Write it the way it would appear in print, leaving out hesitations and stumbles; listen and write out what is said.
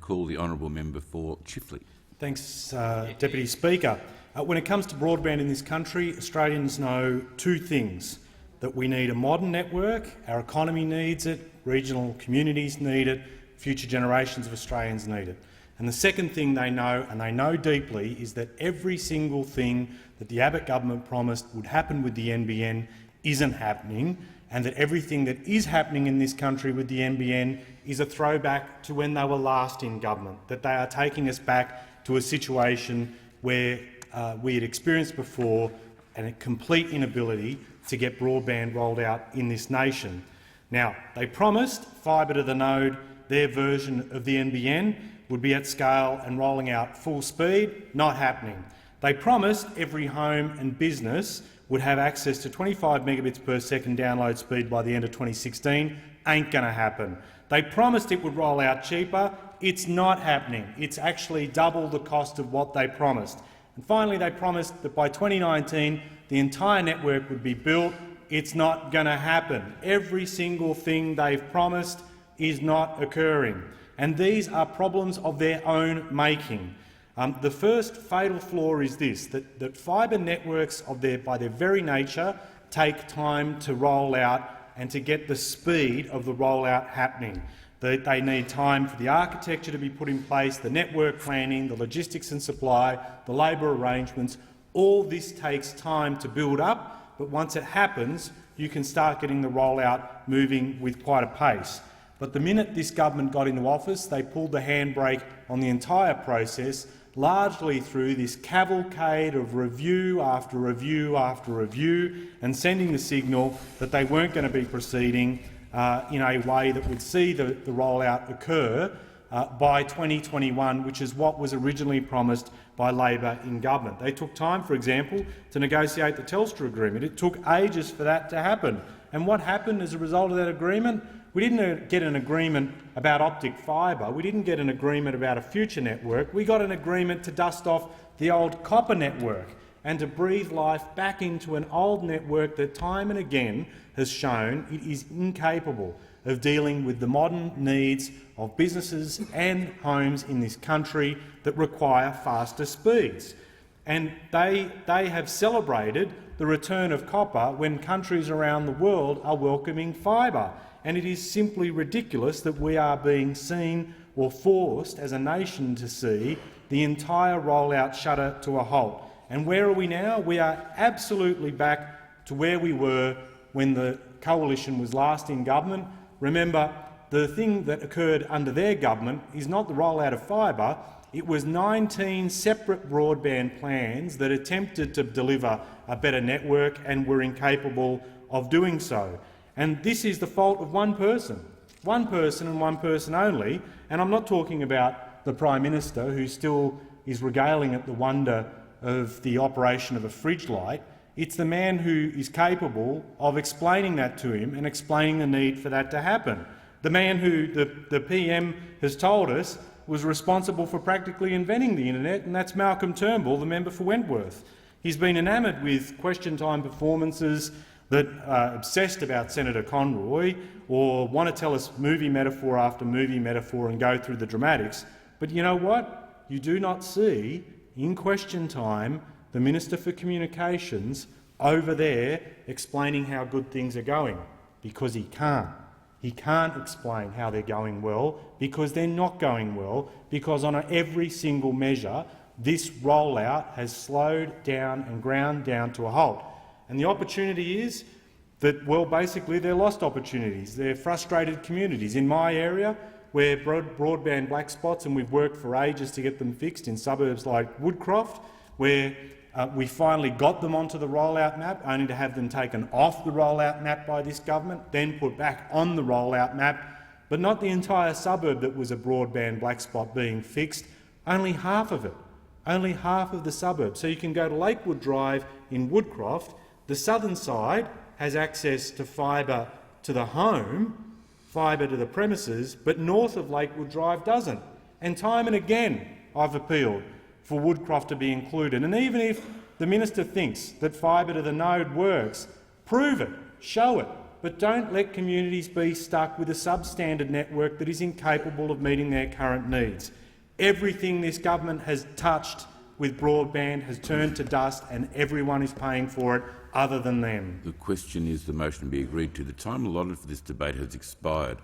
and call the honourable member for Chifley. Thanks, Deputy Speaker. When it comes to broadband in this country, Australians know two things: that we need a modern network, our economy needs it, regional communities need it, future generations of Australians need it. And the second thing they know, and they know deeply, is that every single thing that the Abbott government promised would happen with the NBN isn't happening, and that everything that is happening in this country with the NBN is a throwback to when they were last in government, that they are taking us back to a situation where we had experienced before and a complete inability to get broadband rolled out in this nation. Now, they promised fibre to the node, their version of the NBN, would be at scale and rolling out full speed. Not happening. They promised every home and business would have access to 25 megabits per second download speed by the end of 2016. Ain't going to happen. They promised it would roll out cheaper. It's not happening. It's actually double the cost of what they promised. And finally, they promised that by 2019 the entire network would be built. It's not going to happen. Every single thing they've promised is not occurring. And these are problems of their own making. The first fatal flaw is this, that fibre networks by their very nature take time to roll out and to get the speed of the rollout happening. They need time for the architecture to be put in place, the network planning, the logistics and supply, the labour arrangements. All this takes time to build up, but once it happens, you can start getting the rollout moving with quite a pace. But the minute this government got into office, they pulled the handbrake on the entire process, largely through this cavalcade of review after review after review, and sending the signal that they weren't going to be proceeding in a way that would see the rollout occur by 2021, which is what was originally promised by Labor in government. They took time, for example, to negotiate the Telstra agreement. It took ages for that to happen. And what happened as a result of that agreement? We didn't get an agreement about optic fibre. We didn't get an agreement about a future network. We got an agreement to dust off the old copper network and to breathe life back into an old network that time and again has shown it is incapable of dealing with the modern needs of businesses and homes in this country that require faster speeds. And they have celebrated the return of copper when countries around the world are welcoming fibre. And it is simply ridiculous that we are being seen or forced as a nation to see the entire rollout shudder to a halt. And where are we now? We are absolutely back to where we were when the coalition was last in government. Remember, the thing that occurred under their government is not the rollout of fibre. It was 19 separate broadband plans that attempted to deliver a better network and were incapable of doing so. And this is the fault of one person and one person only. And I'm not talking about the Prime Minister, who still is regaling at the wonder of the operation of a fridge light. It's the man who is capable of explaining that to him and explaining the need for that to happen. The man who the PM has told us was responsible for practically inventing the internet, and that's Malcolm Turnbull, the member for Wentworth. He's been enamoured with question time performances that are obsessed about Senator Conroy, or want to tell us movie metaphor after movie metaphor and go through the dramatics. But you know what? You do not see, in question time, the Minister for Communications over there explaining how good things are going, because he can't. He can't explain how they're going well, because they're not going well, because on every single measure this rollout has slowed down and ground down to a halt. And the opportunity is that, well, basically they're lost opportunities. They're frustrated communities. In my area, where broadband black spots, and we've worked for ages to get them fixed in suburbs like Woodcroft, where we finally got them onto the rollout map, only to have them taken off the rollout map by this government, then put back on the rollout map, but not the entire suburb that was a broadband black spot being fixed, only half of it, only half of the suburb. So you can go to Lakewood Drive in Woodcroft. The southern side has access to fibre to the home, fibre to the premises, but north of Lakewood Drive doesn't. And time and again I've appealed for Woodcroft to be included. And even if the minister thinks that fibre to the node works, prove it, show it. but don't let communities be stuck with a substandard network that is incapable of meeting their current needs. Everything this government has touched with broadband has turned to dust, and everyone is paying for it other than them. The question is the motion be agreed to. The time allotted for this debate has expired.